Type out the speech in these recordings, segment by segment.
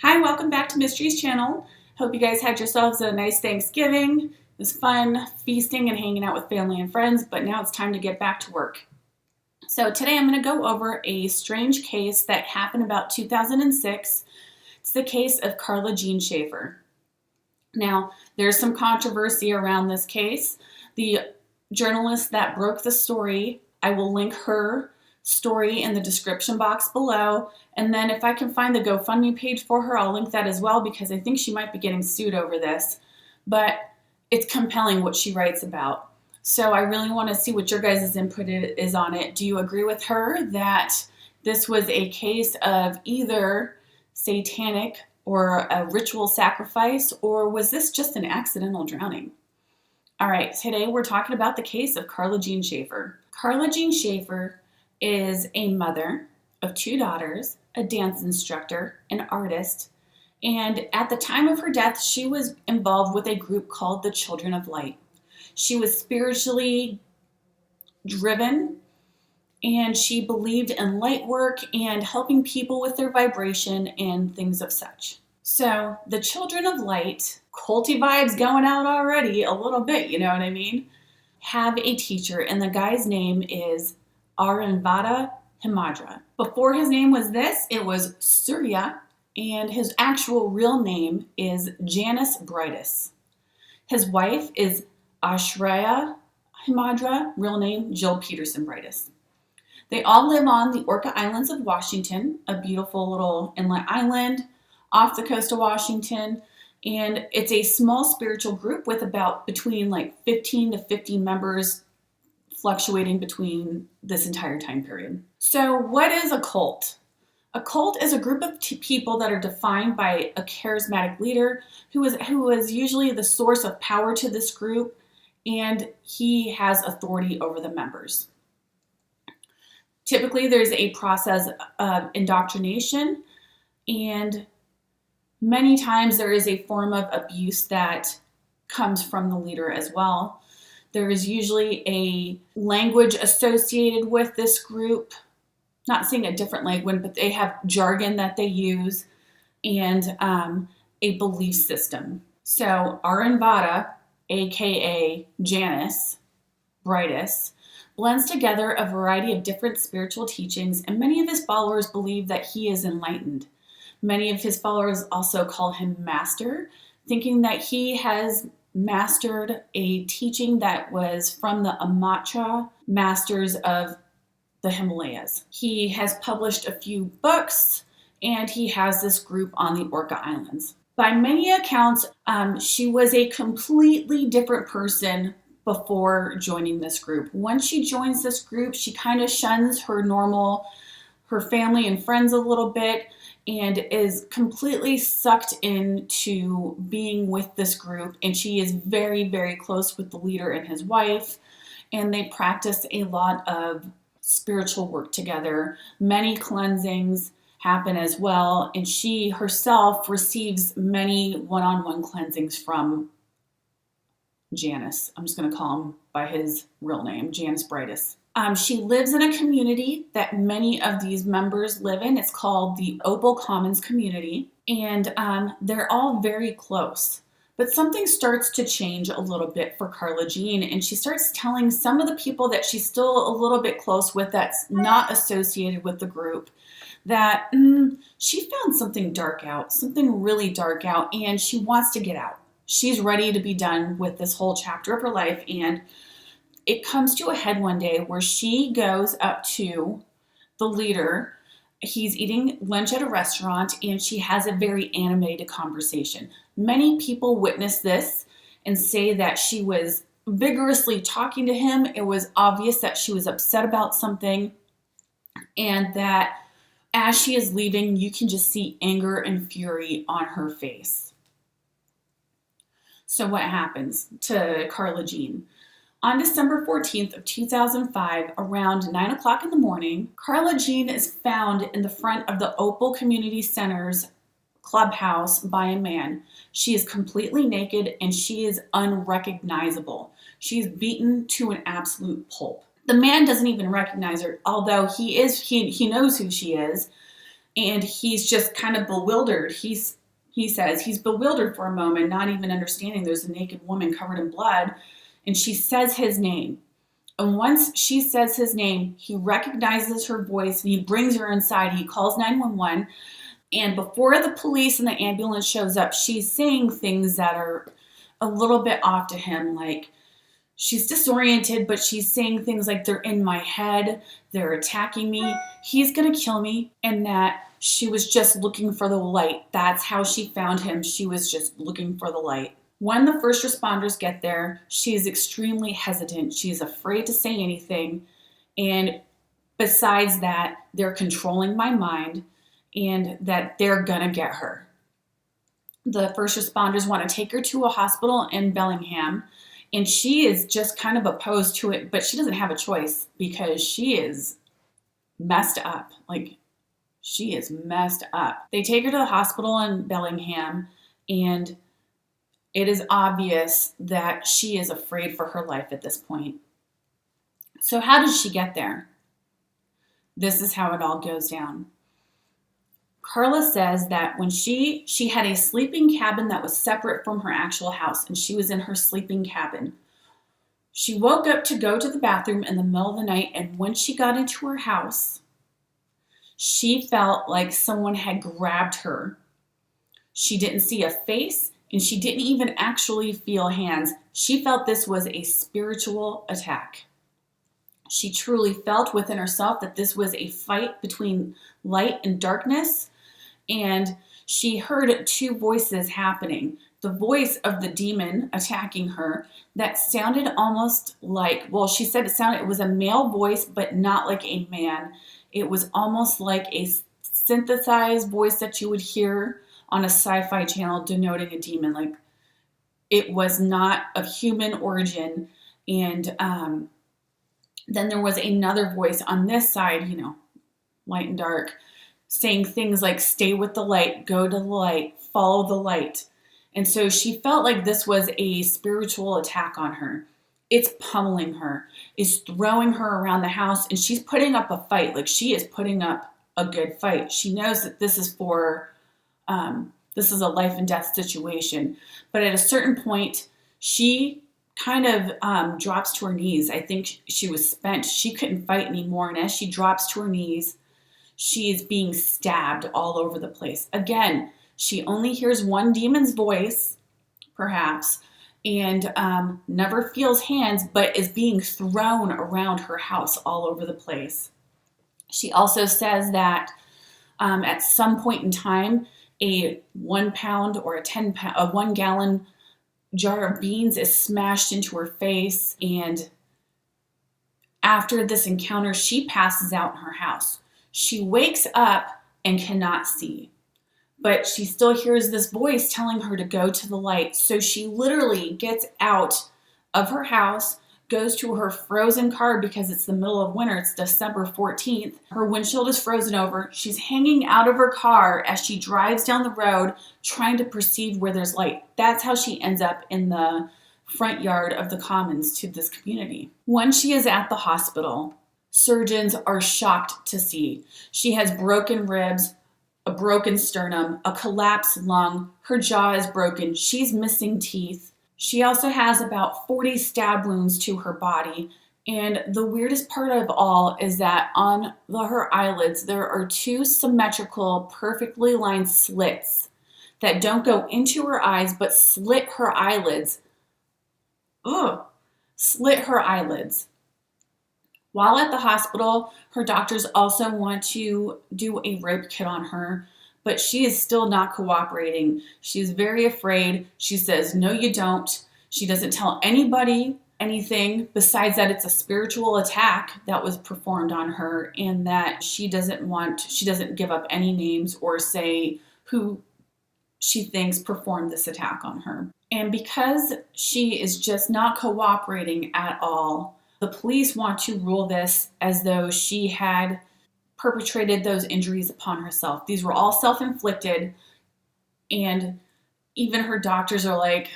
Hi, welcome back to Mysteries Channel. Hope you guys had yourselves a nice Thanksgiving. It was fun feasting and hanging out with family and friends, but now it's time to get back to work. So today I'm going to go over a strange case that happened about 2006. It's the case of Carla Jean Shaffer. Now, there's some controversy around this case. The journalist that broke the story, I will link her story in the description box below. And then if I can find the GoFundMe page for her, I'll link that as well because I think she might be getting sued over this. But it's compelling what she writes about. So I really want to see what your guys' input is on it. Do you agree with her that this was a case of either satanic or a ritual sacrifice, or was this just an accidental drowning? All right, today we're talking about the case of Carla Jean Shaffer. Carla Jean Shaffer is a mother of 2 daughters, a dance instructor, an artist, and at the time of her death, she was involved with a group called the Children of Light. She was spiritually driven, and she believed in light work and helping people with their vibration and things of such. So the Children of Light, culty vibes going out already a little bit, you know what I mean, have a teacher, and the guy's name is Aranvada Himadra. Before his name was this, it was Surya, and his actual real name is Janice Brightus. His wife is Ashreya Himadra, real name Jill Peterson Brightus. They all live on the Orca Islands of Washington, a beautiful little inlet island off the coast of Washington. And it's a small spiritual group with about between 15 to 50 members, fluctuating between this entire time period. So what is a cult? A cult is a group of people that are defined by a charismatic leader who is usually the source of power to this group, and he has authority over the members. Typically, there's a process of indoctrination, and many times there is a form of abuse that comes from the leader as well. There is usually a language associated with this group, not saying a different language, but they have jargon that they use, and a belief system. So Aranvada, aka Janice Brightus, blends together a variety of different spiritual teachings, and many of his followers believe that he is enlightened. Many of his followers also call him master, thinking that he has mastered a teaching that was from the Amatra masters of the Himalayas. He has published a few books, and he has this group on the Orca Islands. By many accounts, she was a completely different person before joining this group. Once she joins this group, she kind of shuns her family and friends a little bit and is completely sucked into being with this group. And she is very, very close with the leader and his wife, and they practice a lot of spiritual work together. Many cleansings happen as well, and she herself receives many one-on-one cleansings from Janice. I'm just going to call him by his real name, Janice Brightus. She lives in a community that many of these members live in. It's called the Opal Commons community, and they're all very close. But something starts to change a little bit for Carla Jean, and she starts telling some of the people that she's still a little bit close with that's not associated with the group that she found something dark out, something really dark out, and she wants to get out. She's ready to be done with this whole chapter of her life, and it comes to a head one day where she goes up to the leader. He's eating lunch at a restaurant, and she has a very animated conversation. Many people witness this and say that she was vigorously talking to him. It was obvious that she was upset about something, and that as she is leaving, you can just see anger and fury on her face. So what happens to Carla Jean? On December 14th of 2005, around 9 o'clock in the morning, Carla Jean is found in the front of the Opal Community Center's clubhouse by a man. She is completely naked, and she is unrecognizable. She's beaten to an absolute pulp. The man doesn't even recognize her, although he knows who she is. and he's just kind of bewildered. He says he's bewildered for a moment, not even understanding there's a naked woman covered in blood, and she says his name. And once she says his name, he recognizes her voice and he brings her inside. He calls 911. And before the police and the ambulance shows up, she's saying things that are a little bit off to him. Like, she's disoriented, but she's saying things like, they're in my head, they're attacking me, he's gonna kill me, and that she was just looking for the light. That's how she found him. She was just looking for the light. When the first responders get there, she is extremely hesitant. She's afraid to say anything. And besides that, they're controlling my mind and that they're gonna get her. The first responders want to take her to a hospital in Bellingham, and she is just kind of opposed to it, but she doesn't have a choice because she is messed up. Like, she is messed up. They take her to the hospital in Bellingham, and it is obvious that she is afraid for her life at this point. So how did she get there? This is how it all goes down. Carla says that when she had a sleeping cabin that was separate from her actual house, and she was in her sleeping cabin. She woke up to go to the bathroom in the middle of the night, and when she got into her house, she felt like someone had grabbed her. She didn't see a face, and she didn't even actually feel hands. She felt this was a spiritual attack. She truly felt within herself that this was a fight between light and darkness, and she heard two voices happening. The voice of the demon attacking her that sounded almost like, well, she said it was a male voice, but not like a man. It was almost like a synthesized voice that you would hear on a sci-fi channel denoting a demon. Like, it was not of human origin. And then there was another voice on this side, light and dark, saying things like, stay with the light, go to the light, follow the light. And so she felt like this was a spiritual attack on her. It's pummeling her, it's throwing her around the house, and she's putting up a fight. Like, she is putting up a good fight. She knows that this is this is a life and death situation. But at a certain point, she kind of drops to her knees. I think she was spent. She couldn't fight anymore. And as she drops to her knees, she is being stabbed all over the place. Again, she only hears one demon's voice, perhaps, and never feels hands, but is being thrown around her house all over the place. She also says that at some point in time, a 1 pound or a 1 gallon jar of beans is smashed into her face. And after this encounter, she passes out in her house. She wakes up and cannot see, but she still hears this voice telling her to go to the light. So she literally gets out of her house, goes to her frozen car because it's the middle of winter. It's December 14th. Her windshield is frozen over. She's hanging out of her car as she drives down the road, trying to perceive where there's light. That's how she ends up in the front yard of the Commons to this community. When she is at the hospital, surgeons are shocked to see she has broken ribs, a broken sternum, a collapsed lung, her jaw is broken, she's missing teeth. She also has about 40 stab wounds to her body. And the weirdest part of all is that on her eyelids, there are 2 symmetrical, perfectly lined slits that don't go into her eyes, but slit her eyelids. Ugh, slit her eyelids. While at the hospital, her doctors also want to do a rape kit on her, but she is still not cooperating. She's very afraid. She says, no, you don't. She doesn't tell anybody anything besides that it's a spiritual attack that was performed on her, and that she doesn't give up any names or say who she thinks performed this attack on her. And because she is just not cooperating at all, the police want to rule this as though she had perpetrated those injuries upon herself. These were all self-inflicted, and even her doctors are like,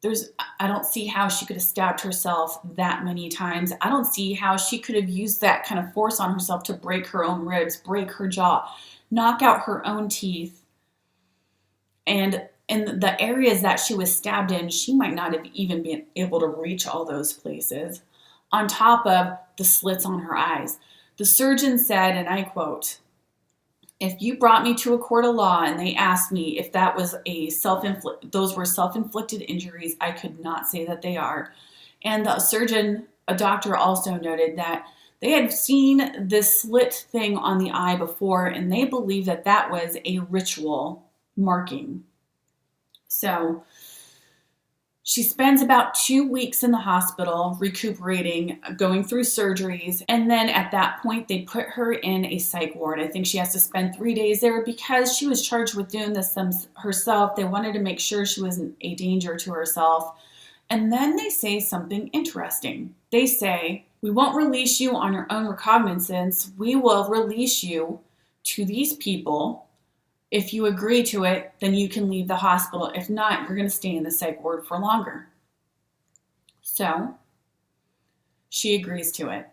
I don't see how she could have stabbed herself that many times. I don't see how she could have used that kind of force on herself to break her own ribs, break her jaw, knock out her own teeth. And in the areas that she was stabbed in, she might not have even been able to reach all those places, on top of the slits on her eyes. The surgeon said, and I quote, "If you brought me to a court of law and they asked me if that was those were self-inflicted injuries, I could not say that they are." And a doctor also noted that they had seen this slit thing on the eye before, and they believed that that was a ritual marking. So she spends about 2 weeks in the hospital recuperating, going through surgeries, and then at that point they put her in a psych ward. I think she has to spend 3 days there because she was charged with doing this herself. They wanted to make sure she wasn't a danger to herself. And then they say something interesting. They say, "We won't release you on your own recognizance. We will release you to these people. If you agree to it, then you can leave the hospital. If not, you're going to stay in the psych ward for longer." So she agrees to it.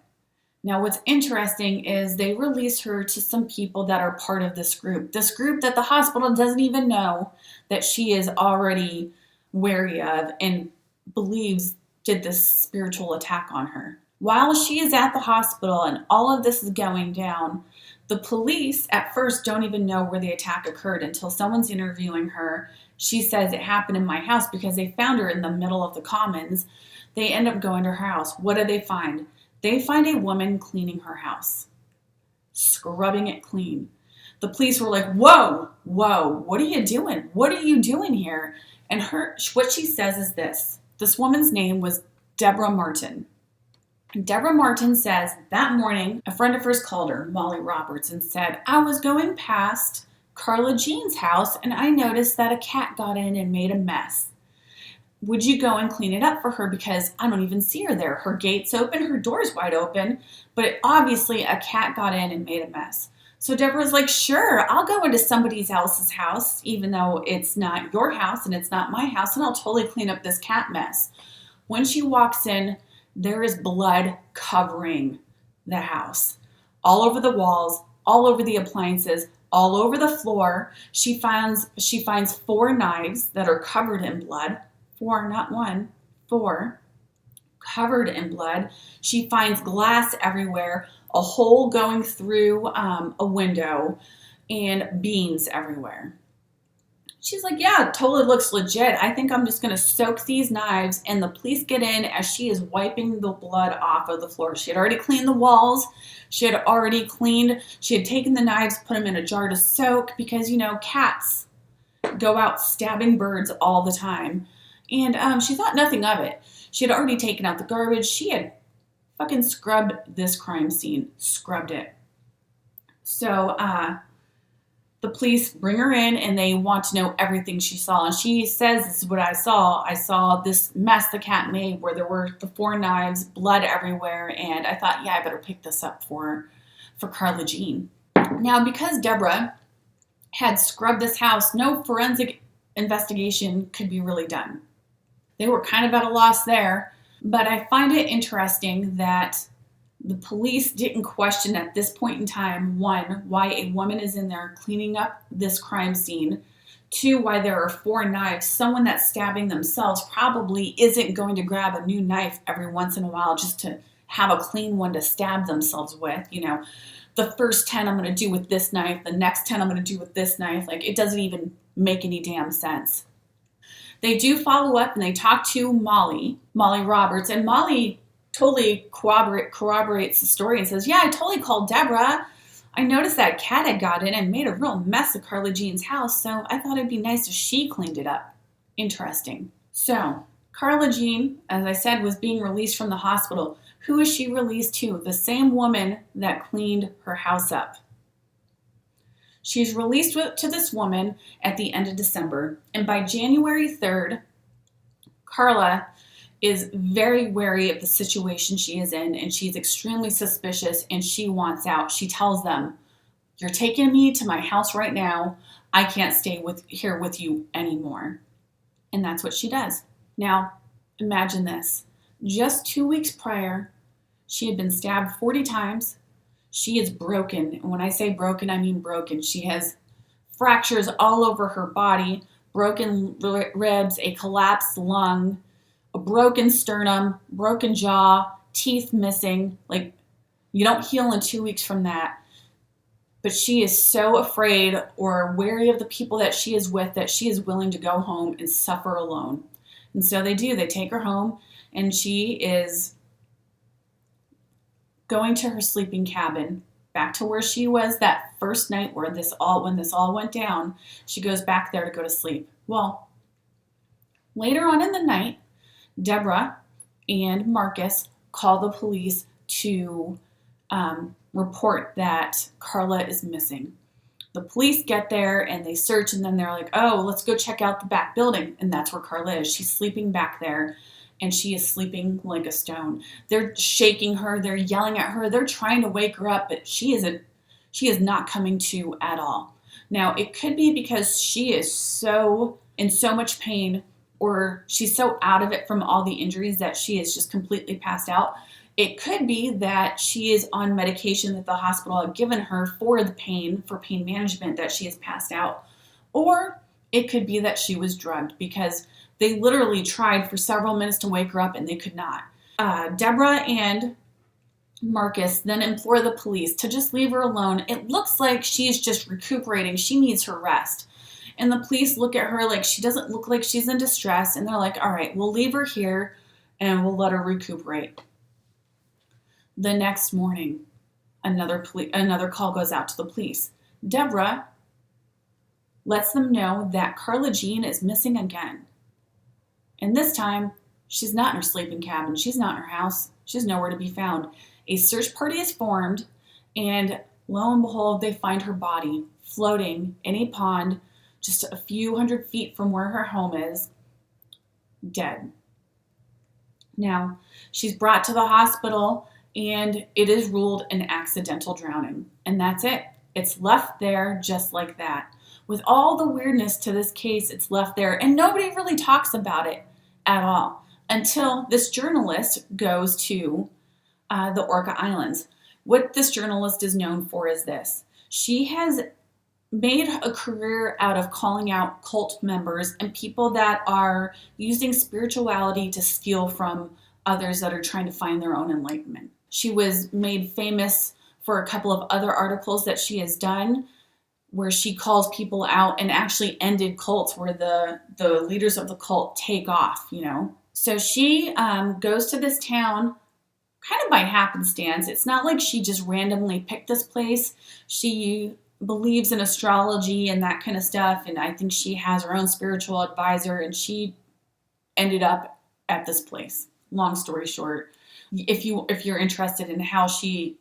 Now, what's interesting is they release her to some people that are part of this group that the hospital doesn't even know that she is already wary of and believes did this spiritual attack on her. While she is at the hospital and all of this is going down, the police at first don't even know where the attack occurred until someone's interviewing her. She says it happened in my house because they found her in the middle of the commons. They end up going to her house. What do they find? They find a woman cleaning her house, scrubbing it clean. The police were like, whoa, what are you doing? What are you doing here? And what she says is this. This woman's name was Deborah Martin. Deborah Martin says that morning, a friend of hers called her, Molly Roberts, and said, "I was going past Carla Jean's house and I noticed that a cat got in and made a mess. Would you go and clean it up for her because I don't even see her there. Her gate's open, her door's wide open, but obviously a cat got in and made a mess." So Deborah's like, "Sure, I'll go into somebody else's house, even though it's not your house and it's not my house, and I'll totally clean up this cat mess." When she walks in, there is blood covering the house. All over the walls, all over the appliances, all over the floor. She finds 4 knives that are covered in blood. 4, not 1, 4, covered in blood. She finds glass everywhere, a hole going through a window, and beans everywhere. She's like, "Yeah, it totally looks legit. I think I'm just going to soak these knives." And the police get in as she is wiping the blood off of the floor. She had already cleaned the walls. She had taken the knives, put them in a jar to soak because, cats go out stabbing birds all the time. And she thought nothing of it. She had already taken out the garbage. She had fucking scrubbed this crime scene, scrubbed it. So, the police bring her in and they want to know everything she saw. And she says, "This is what I saw. I saw this mess the cat made where there were the 4 knives, blood everywhere. And I thought, yeah, I better pick this up for Carla Jean." Now, because Deborah had scrubbed this house, no forensic investigation could be really done. They were kind of at a loss there. But I find it interesting that the police didn't question at this point in time, 1, why a woman is in there cleaning up this crime scene. 2, why there are 4 knives. Someone that's stabbing themselves probably isn't going to grab a new knife every once in a while just to have a clean one to stab themselves with. The first 10 I'm going to do with this knife, the next 10 I'm going to do with this knife. Like, it doesn't even make any damn sense. They do follow up and they talk to Molly Roberts, and Molly totally corroborates the story and says, "Yeah, I totally called Deborah. I noticed that cat had got in and made a real mess of Carla Jean's house, so I thought it'd be nice if she cleaned it up." Interesting. So, Carla Jean, as I said, was being released from the hospital. Who is she released to? The same woman that cleaned her house up. She's released to this woman at the end of December, and by January 3rd, Carla is very wary of the situation she is in, and she's extremely suspicious, and she wants out. She tells them, "You're taking me to my house right now. I can't stay here with you anymore." And that's what she does. Now, imagine this. Just 2 weeks prior, she had been stabbed 40 times. She is broken. And when I say broken, I mean broken. She has fractures all over her body, broken ribs, a collapsed lung, a broken sternum, broken jaw, teeth missing. Like, you don't heal in 2 weeks from that. But she is so afraid or wary of the people that she is with that she is willing to go home and suffer alone. And so they do. They take her home, and she is going to her sleeping cabin, back to where she was that first night when this all went down. She goes back there to go to sleep. Well, later on in the night, Deborah and Marcus call the police to report that Carla is missing. The police get there and they search, and then they're like, oh, let's go check out the back building. And that's where Carla is. She's sleeping back there, and she is sleeping like a stone. They're shaking her. They're yelling at her. They're trying to wake her up, but she is not coming to at all. Now, it could be because she is so in so much pain, or she's so out of it from all the injuries that she is just completely passed out. It could be that she is on medication that the hospital had given her for pain management, that she has passed out. Or it could be that she was drugged, because they literally tried for several minutes to wake her up and they could not. Deborah and Marcus then implore the police to just leave her alone. It looks like she's just recuperating. She needs her rest. And the police look at her like she doesn't look like she's in distress. And they're like, all right, we'll leave her here and we'll let her recuperate. The next morning, another call goes out to the police. Deborah lets them know that Carla Jean is missing again. And this time, she's not in her sleeping cabin. She's not in her house. She's nowhere to be found. A search party is formed, and lo and behold, they find her body floating in a pond just a few hundred feet from where her home is, dead. Now, she's brought to the hospital, and it is ruled an accidental drowning. And that's it. It's left there just like that. With all the weirdness to this case, it's left there, and nobody really talks about it at all until this journalist goes to the Orca Islands. What this journalist is known for is this. She has made a career out of calling out cult members and people that are using spirituality to steal from others that are trying to find their own enlightenment. She was made famous for a couple of other articles that she has done where she calls people out and actually ended cults where the leaders of the cult take off, you know. So she goes to this town kind of by happenstance. It's not like she just randomly picked this place. She believes in astrology and that kind of stuff, and I think she has her own spiritual advisor, and she ended up at this place. Long story short, if you're interested in how she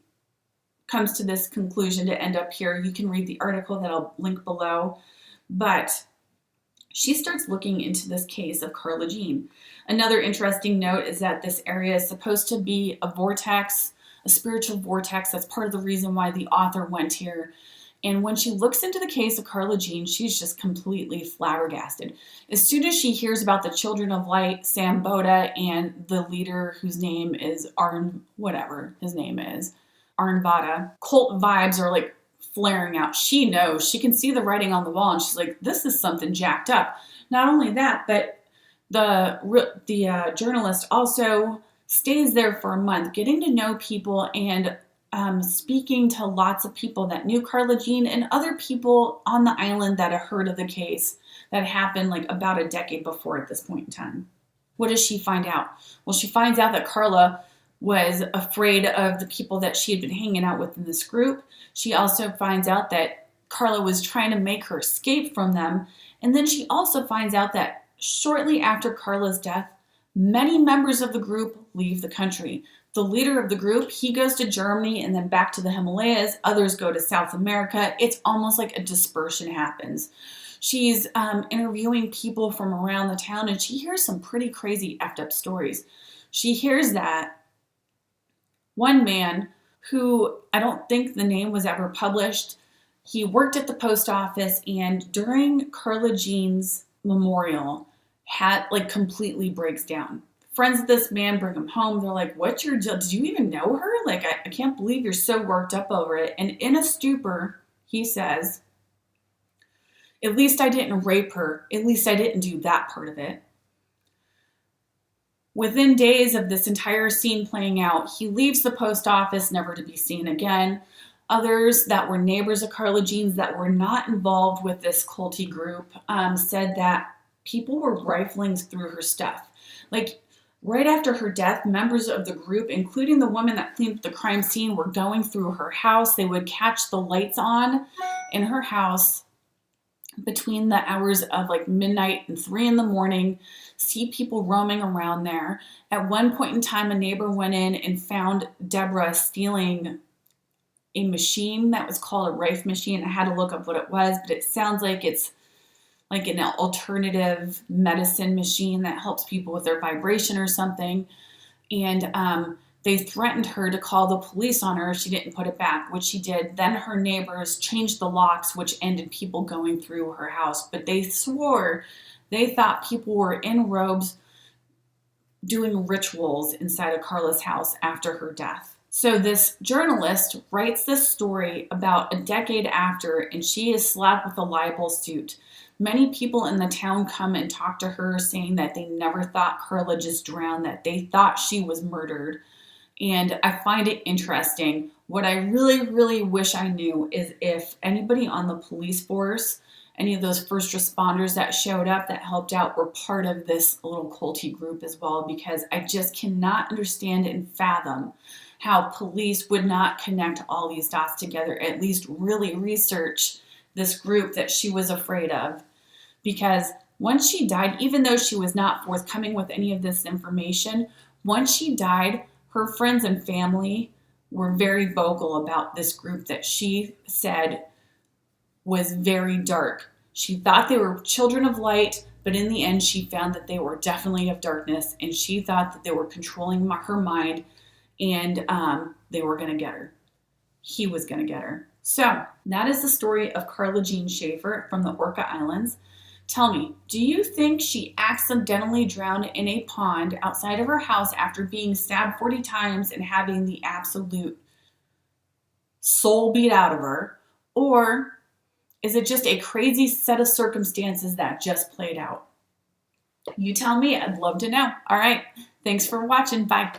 comes to this conclusion to end up here, you can read the article that I'll link below. But she starts looking into this case of Carla Jean. Another interesting note is that this area is supposed to be a vortex, a spiritual vortex. That's part of the reason why the author went here. And when she looks into the case of Carla Jean, she's just completely flabbergasted. As soon as she hears about the Children of Light, Sam Boda, and the leader whose name is Arnvada, cult vibes are like flaring out. She knows. She can see the writing on the wall, and she's like, this is something jacked up. Not only that, but the journalist also stays there for a month, getting to know people and speaking to lots of people that knew Carla Jean and other people on the island that had heard of the case that happened like about a decade before at this point in time. What does she find out? Well, she finds out that Carla was afraid of the people that she had been hanging out with in this group. She also finds out that Carla was trying to make her escape from them. And then she also finds out that shortly after Carla's death, many members of the group leave the country. The leader of the group, he goes to Germany and then back to the Himalayas. Others go to South America. It's almost like a dispersion happens. She's interviewing people from around the town, and she hears some pretty crazy effed up stories. She hears that one man, who I don't think the name was ever published, he worked at the post office, and during Carla Jean's memorial, completely breaks down. Friends of this man bring him home. They're like, what's your deal? Did you even know her? Like, I can't believe you're so worked up over it. And in a stupor, he says, at least I didn't rape her. At least I didn't do that part of it. Within days of this entire scene playing out, he leaves the post office, never to be seen again. Others that were neighbors of Carla Jean's that were not involved with this culty group said that people were rifling through her stuff. Like, right after her death, members of the group, including the woman that cleaned up the crime scene, were going through her house. They would catch the lights on in her house between the hours of like midnight and 3 in the morning, see people roaming around there. At one point in time, a neighbor went in and found Deborah stealing a machine that was called a Rife machine. I had to look up what it was, but it sounds like it's like an alternative medicine machine that helps people with their vibration or something. And they threatened her to call the police on her if she didn't put it back, which she did. Then her neighbors changed the locks, which ended people going through her house. But they swore they thought people were in robes doing rituals inside of Carla's house after her death. So this journalist writes this story about a decade after, and she is slapped with a libel suit. Many people in the town come and talk to her saying that they never thought Carla just drowned, that they thought she was murdered. And I find it interesting. What I really, really wish I knew is if anybody on the police force, any of those first responders that showed up that helped out were part of this little culty group as well, because I just cannot understand and fathom how police would not connect all these dots together, at least really research this group that she was afraid of. Because once she died, even though she was not forthcoming with any of this information, once she died, her friends and family were very vocal about this group that she said was very dark. She thought they were children of light, but in the end, she found that they were definitely of darkness, and she thought that they were controlling her mind, and they were going to get her. He was going to get her. So that is the story of Carla Jean Shaffer from the Orca Islands. Tell me, do you think she accidentally drowned in a pond outside of her house after being stabbed 40 times and having the absolute soul beat out of her? Or is it just a crazy set of circumstances that just played out? You tell me. I'd love to know. All right. Thanks for watching. Bye.